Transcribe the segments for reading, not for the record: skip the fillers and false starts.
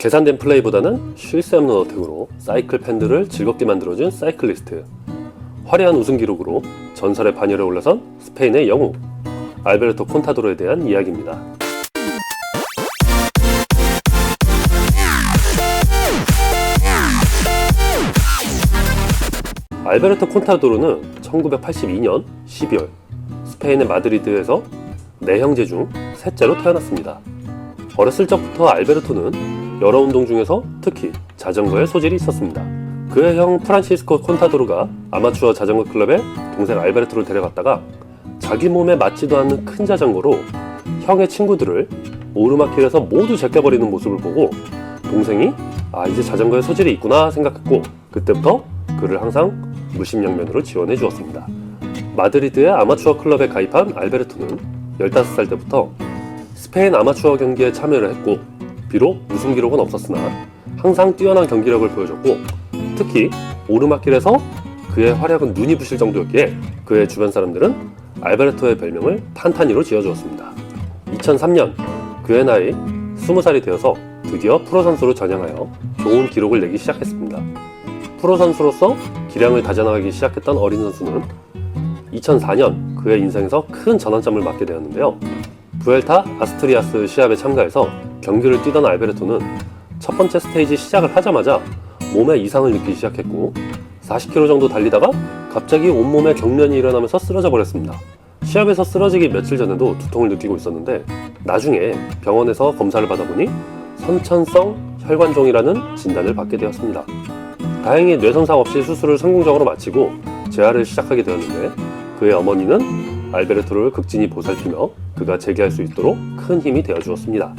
계산된 플레이보다는 쉴 새 없는 어택으로 사이클 팬들을 즐겁게 만들어준 사이클리스트, 화려한 우승 기록으로 전설의 반열에 올라선 스페인의 영웅 알베르토 콘타도르에 대한 이야기입니다. 알베르토 콘타도르는 1982년 12월 스페인의 마드리드에서 네 형제 중 셋째로 태어났습니다. 어렸을 적부터 알베르토는 여러 운동 중에서 특히 자전거에 소질이 있었습니다. 그의 형 프란시스코 콘타도르가 아마추어 자전거 클럽에 동생 알베르토를 데려갔다가 자기 몸에 맞지도 않는 큰 자전거로 형의 친구들을 오르막길에서 모두 제껴버리는 모습을 보고 동생이 이제 자전거에 소질이 있구나 생각했고 그때부터 그를 항상 물심양면으로 지원해 주었습니다. 마드리드의 아마추어 클럽에 가입한 알베르토는 15살 때부터 스페인 아마추어 경기에 참여를 했고 비록 우승 기록은 없었으나 항상 뛰어난 경기력을 보여줬고 특히 오르막길에서 그의 활약은 눈이 부실 정도였기에 그의 주변 사람들은 알베르토의 별명을 탄탄이로 지어주었습니다. 2003년 그의 나이 20살이 되어서 드디어 프로 선수로 전향하여 좋은 기록을 내기 시작했습니다. 프로 선수로서 기량을 다져나가기 시작했던 어린 선수는 2004년 그의 인생에서 큰 전환점을 맞게 되었는데요. 부엘타 아스투리아스 시합에 참가해서 경기를 뛰던 알베르토는 첫 번째 스테이지 시작을 하자마자 몸에 이상을 느끼기 시작했고 40km 정도 달리다가 갑자기 온몸에 경련이 일어나면서 쓰러져 버렸습니다. 시합에서 쓰러지기 며칠 전에도 두통을 느끼고 있었는데 나중에 병원에서 검사를 받아보니 선천성 혈관종이라는 진단을 받게 되었습니다. 다행히 뇌손상 없이 수술을 성공적으로 마치고 재활을 시작하게 되었는데 그의 어머니는 알베르토를 극진히 보살피며 그가 재기할 수 있도록 큰 힘이 되어주었습니다.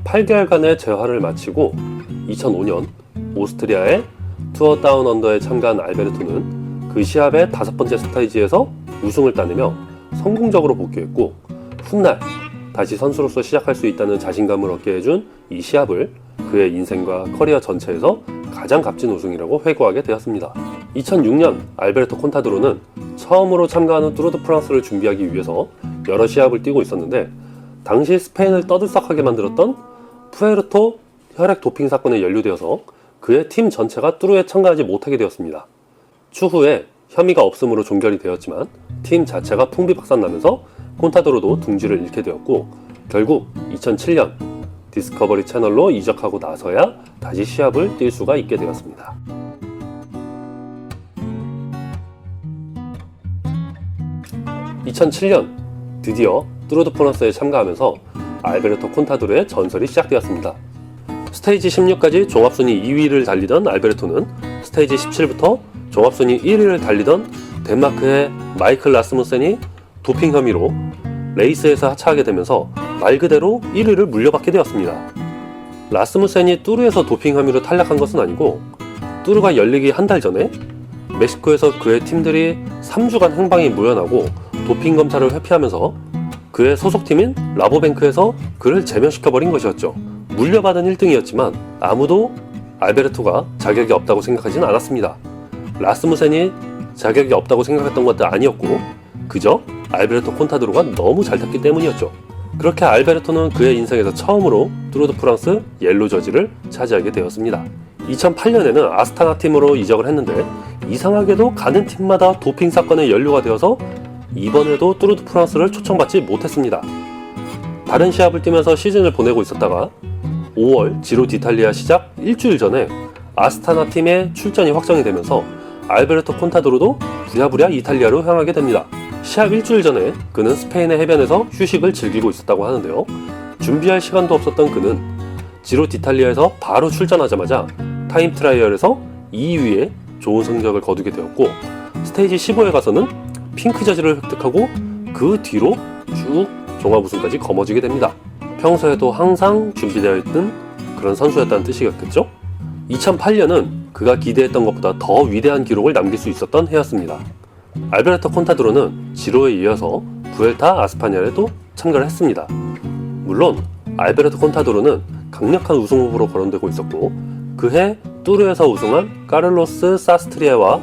8개월간의 재활을 마치고 2005년 오스트리아의 투어 다운 언더에 참가한 알베르토는 그 시합의 5번째 스테이지에서 우승을 따내며 성공적으로 복귀했고 훗날 다시 선수로서 시작할 수 있다는 자신감을 얻게 해준 이 시합을 그의 인생과 커리어 전체에서 가장 값진 우승이라고 회고하게 되었습니다. 2006년 알베르토 콘타도르는 처음으로 참가하는 뚜르 드 프랑스를 준비하기 위해서 여러 시합을 뛰고 있었는데 당시 스페인을 떠들썩하게 만들었던 푸에르토 혈액 도핑 사건에 연루되어서 그의 팀 전체가 뚜르에 참가하지 못하게 되었습니다. 추후에 혐의가 없음으로 종결이 되었지만 팀 자체가 풍비박산나면서 콘타도르도 둥지를 잃게 되었고 결국 2007년 디스커버리 채널로 이적하고 나서야 다시 시합을 뛸 수가 있게 되었습니다. (2007년) 드디어 뚜르 드 프랑스에 참가하면서 알베르토 콘타도르의 전설이 시작되었습니다. 스테이지 16까지 종합순위 2위를 달리던 알베르토는 스테이지 17부터 종합순위 1위를 달리던 덴마크의 마이클 라스무센이 도핑 혐의로 레이스에서 하차하게 되면서 말 그대로 1위를 물려받게 되었습니다. 라스무센이 뚜르에서 도핑 혐의로 탈락한 것은 아니고 뚜르가 열리기 한 달 전에 멕시코에서 그의 팀들이 3주간 행방이 무연하고 도핑 검사를 회피하면서 그의 소속팀인 라보뱅크에서 그를 제명시켜버린 것이었죠. 물려받은 1등이었지만 아무도 알베르토가 자격이 없다고 생각하진 않았습니다. 라스무센이 자격이 없다고 생각했던 것도 아니었고 그저 알베르토 콘타도르가 너무 잘 탔기 때문이었죠. 그렇게 알베르토는 그의 인생에서 처음으로 뚜르 드 프랑스 옐로 저지를 차지하게 되었습니다. 2008년에는 아스타나 팀으로 이적을 했는데 이상하게도 가는 팀마다 도핑 사건에 연루가 되어서 이번에도 뚜르 드 프랑스를 초청받지 못했습니다. 다른 시합을 뛰면서 시즌을 보내고 있었다가 5월 지로 디탈리아 시작 일주일 전에 아스타나 팀의 출전이 확정이 되면서 알베르토 콘타도르도 부랴부랴 이탈리아로 향하게 됩니다. 시합 일주일 전에 그는 스페인의 해변에서 휴식을 즐기고 있었다고 하는데요. 준비할 시간도 없었던 그는 지로 디탈리아에서 바로 출전하자마자 타임 트라이얼에서 2위에 좋은 성적을 거두게 되었고 스테이지 15에 가서는 핑크 저지를 획득하고 그 뒤로 쭉 종합 우승까지 거머쥐게 됩니다. 평소에도 항상 준비되어 있던 그런 선수였다는 뜻이겠죠? 2008년은 그가 기대했던 것보다 더 위대한 기록을 남길 수 있었던 해였습니다. 알베르토 콘타도르는 지로에 이어서 부엘타 아스파냐에도 참가를 했습니다. 물론 알베르토 콘타도르는 강력한 우승 후보로 거론되고 있었고 그해 뚜르에서 우승한 카를로스 사스트리에와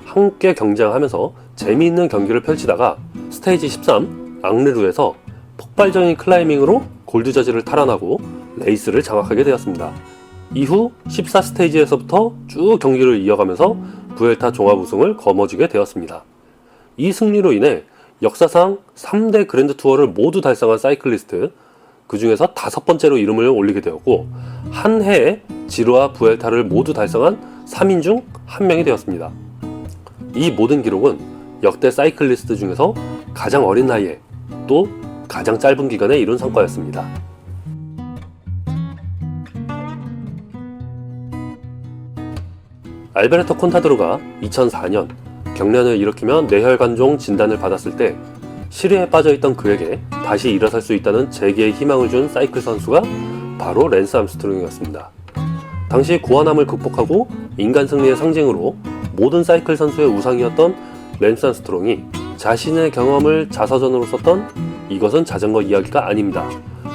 함께 경쟁하면서 재미있는 경기를 펼치다가 스테이지 13 앙르루에서 폭발적인 클라이밍으로 골드 저지를 탈환하고 레이스를 장악하게 되었습니다. 이후 14스테이지에서부터 쭉 경기를 이어가면서 부엘타 종합 우승을 거머쥐게 되었습니다. 이 승리로 인해 역사상 3대 그랜드 투어를 모두 달성한 사이클리스트, 그 중에서 5번째로 이름을 올리게 되었고, 한 해에 지로와 부엘타를 모두 달성한 3인 중 1명이 되었습니다. 이 모든 기록은 역대 사이클리스트 중에서 가장 어린 나이에 또 가장 짧은 기간에 이룬 성과였습니다. 알베르토 콘타도르가 2004년 경련을 일으키며 뇌혈관종 진단을 받았을 때 시리에 빠져있던 그에게 다시 일어설 수 있다는 재기의 희망을 준 사이클 선수가 바로 랜스 암스트롱이었습니다. 당시 고환암을 극복하고 인간 승리의 상징으로 모든 사이클 선수의 우상이었던 랜스 암스트롱이 자신의 경험을 자서전으로 썼던 이것은 자전거 이야기가 아닙니다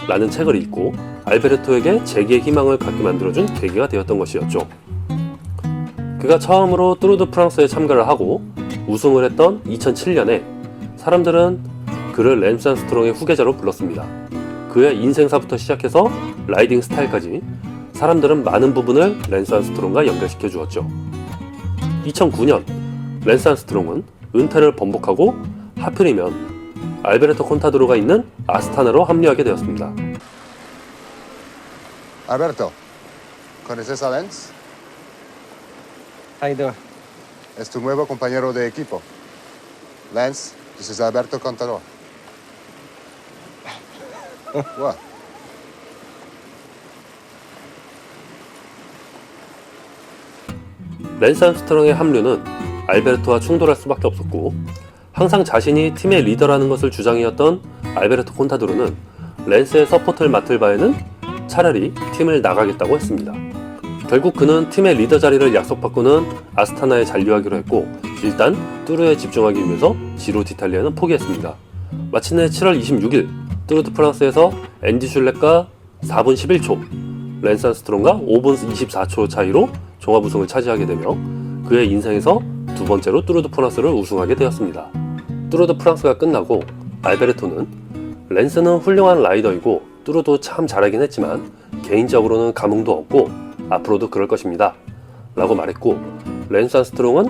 라는 책을 읽고 알베르토에게 재기의 희망을 갖게 만들어준 계기가 되었던 것이었죠. 그가 처음으로 뚜르 드 프랑스에 참가를 하고 우승을 했던 2007년에 사람들은 그를 랜스 암스트롱의 후계자로 불렀습니다. 그의 인생사부터 시작해서 라이딩 스타일까지 사람들은 많은 부분을 랜스 암스트롱과 연결시켜 주었죠. 2009년 랜스 암스트롱은 은퇴를 번복하고 하필이면 알베르토 콘타도르가 있는 아스타나로 합류하게 되었습니다. Alberto, ¿conoces a Lance? How you doing? Es tu nuevo compañero de equipo. Lance, this is Alberto Contador. What? 랜스 암스트롱의 합류는 알베르토와 충돌할 수밖에 없었고, 항상 자신이 팀의 리더라는 것을 주장해왔던 알베르토 콘타도르는 랜스의 서포트를 맡을 바에는 차라리 팀을 나가겠다고 했습니다. 결국 그는 팀의 리더 자리를 약속받고는 아스타나에 잔류하기로 했고, 일단 뚜르에 집중하기 위해서 지로 디탈리아는 포기했습니다. 마침내 7월 26일 뚜르 드 프랑스에서 앤디 슐렉과 4분 11초, 랜스 암스트롱과 5분 24초 차이로 종합 우승을 차지하게 되며 그의 인생에서 두 번째로 뚜르 드 프랑스를 우승하게 되었습니다. 뚜르 드 프랑스가 끝나고 알베르토는 랜스는 훌륭한 라이더이고 뚜르도 참 잘하긴 했지만 개인적으로는 감흥도 없고 앞으로도 그럴 것입니다 라고 말했고, 랜스 암스트롱은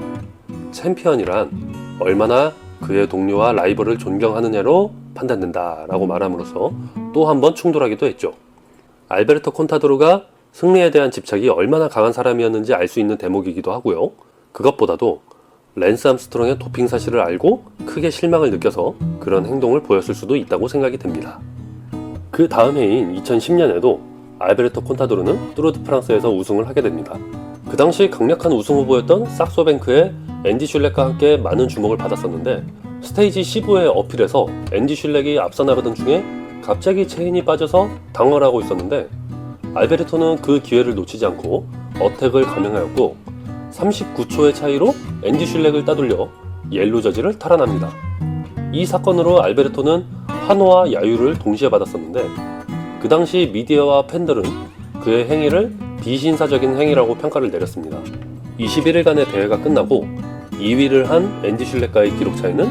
챔피언이란 얼마나 그의 동료와 라이벌을 존경하느냐로 판단된다 라고 말함으로써 또 한 번 충돌하기도 했죠. 알베르토 콘타도르가 승리에 대한 집착이 얼마나 강한 사람이었는지 알 수 있는 대목이기도 하고요. 그것보다도 랜스 암스트롱의 도핑 사실을 알고 크게 실망을 느껴서 그런 행동을 보였을 수도 있다고 생각이 됩니다. 그 다음 해인 2010년에도 알베르토 콘타도르는 뚜르 드 프랑스에서 우승을 하게 됩니다. 그 당시 강력한 우승 후보였던 삭소뱅크의 앤디 슐렉과 함께 많은 주목을 받았었는데, 스테이지 15의 어필에서 앤디 슐렉이 앞서 나가던 중에 갑자기 체인이 빠져서 당황을 하고 있었는데, 알베르토는 그 기회를 놓치지 않고 어택을 감행하였고 39초의 차이로 앤디 슐렉을 따돌려 옐로 저지를 탈환합니다. 이 사건으로 알베르토는 환호와 야유를 동시에 받았었는데, 그 당시 미디어와 팬들은 그의 행위를 비신사적인 행위라고 평가를 내렸습니다. 21일간의 대회가 끝나고 2위를 한 앤디 슐렉과의 기록 차이는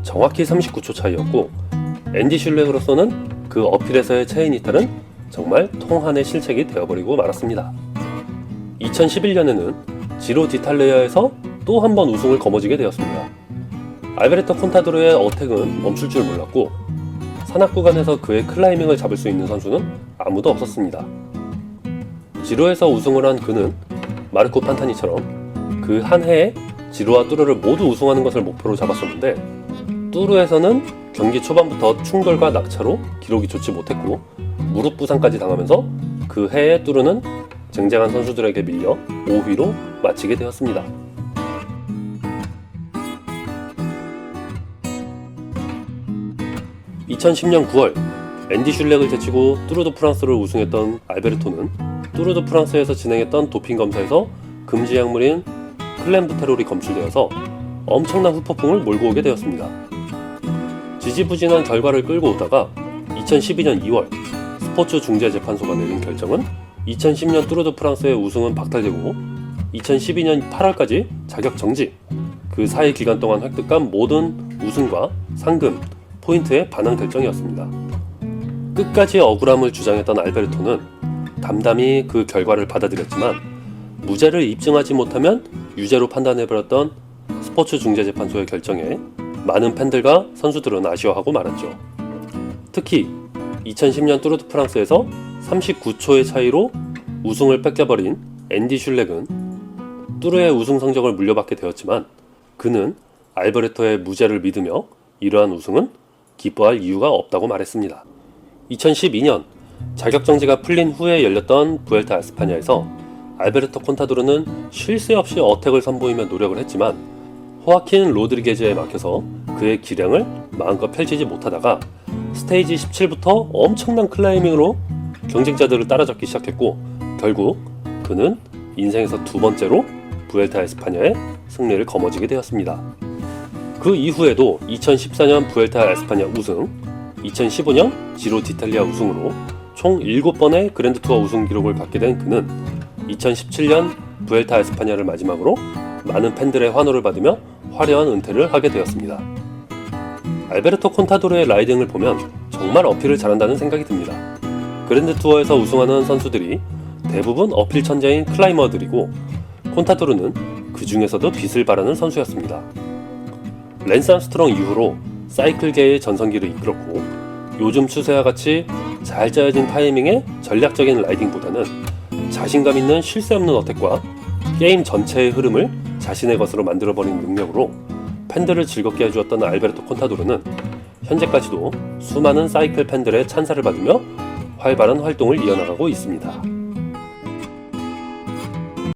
정확히 39초 차이였고, 앤디 슐렉으로서는 그 어필에서의 체인 이탈은 정말 통한의 실책이 되어버리고 말았습니다. 2011년에는 지로 디탈레아에서 또 한 번 우승을 거머쥐게 되었습니다. 알베르토 콘타도르의 어택은 멈출 줄 몰랐고 산악 구간에서 그의 클라이밍을 잡을 수 있는 선수는 아무도 없었습니다. 지로에서 우승을 한 그는 마르코 판타니처럼 그 한 해에 지로와 뚜르를 모두 우승하는 것을 목표로 잡았었는데, 뚜르에서는 경기 초반부터 충돌과 낙차로 기록이 좋지 못했고 무릎 부상까지 당하면서 그 해에 뚜르는 쟁쟁한 선수들에게 밀려 5위로 마치게 되었습니다. (2010년 9월) 앤디 슐렉을 제치고 뚜르 드 프랑스를 우승했던 알베르토는 뚜르 드 프랑스에서 진행했던 도핑 검사에서 금지 약물인 클렌부테롤이 검출되어서 엄청난 후폭풍을 몰고 오게 되었습니다. 지지부진한 결과를 끌고 오다가 2012년 2월 스포츠중재재판소가 내린 결정은 2010년 뚜르 드 프랑스의 우승은 박탈되고 2012년 8월까지 자격 정지, 그 사이 기간 동안 획득한 모든 우승과 상금, 포인트의 반환 결정이었습니다. 끝까지 억울함을 주장했던 알베르토는 담담히 그 결과를 받아들였지만 무죄를 입증하지 못하면 유죄로 판단해버렸던 스포츠 중재재판소의 결정에 많은 팬들과 선수들은 아쉬워하고 말았죠. 특히 2010년 뚜르드 프랑스에서 39초의 차이로 우승을 뺏겨버린 앤디 슐렉은 뚜르의 우승 성적을 물려받게 되었지만 그는 알베르토의 무죄를 믿으며 이러한 우승은 기뻐할 이유가 없다고 말했습니다. 2012년 자격정지가 풀린 후에 열렸던 부엘타 에스파냐에서 알베르토 콘타도르는 쉴 새 없이 어택을 선보이며 노력을 했지만 호아킨 로드리게즈에 막혀서 그의 기량을 마음껏 펼치지 못하다가 스테이지 17부터 엄청난 클라이밍으로 경쟁자들을 따라잡기 시작했고 결국 그는 인생에서 두 번째로 부엘타 에스파냐의 승리를 거머쥐게 되었습니다. 그 이후에도 2014년 부엘타 에스파냐 우승, 2015년 지로 디탈리아 우승으로 총 7번의 그랜드 투어 우승 기록을 갖게 된 그는 2017년 부엘타 에스파냐를 마지막으로 많은 팬들의 환호를 받으며 화려한 은퇴를 하게 되었습니다. 알베르토 콘타도르의 라이딩을 보면 정말 어필을 잘한다는 생각이 듭니다. 그랜드 투어에서 우승하는 선수들이 대부분 어필 천재인 클라이머들이고 콘타도르는 그 중에서도 빛을 발하는 선수였습니다. 랜스 암스트롱 이후로 사이클계의 전성기를 이끌었고 요즘 추세와 같이 잘 짜여진 타이밍의 전략적인 라이딩보다는 자신감 있는 쉴 새 없는 어택과 게임 전체의 흐름을 자신의 것으로 만들어버린 능력으로 팬들을 즐겁게 해주었던 알베르토 콘타도르는 현재까지도 수많은 사이클 팬들의 찬사를 받으며 활발한 활동을 이어나가고 있습니다.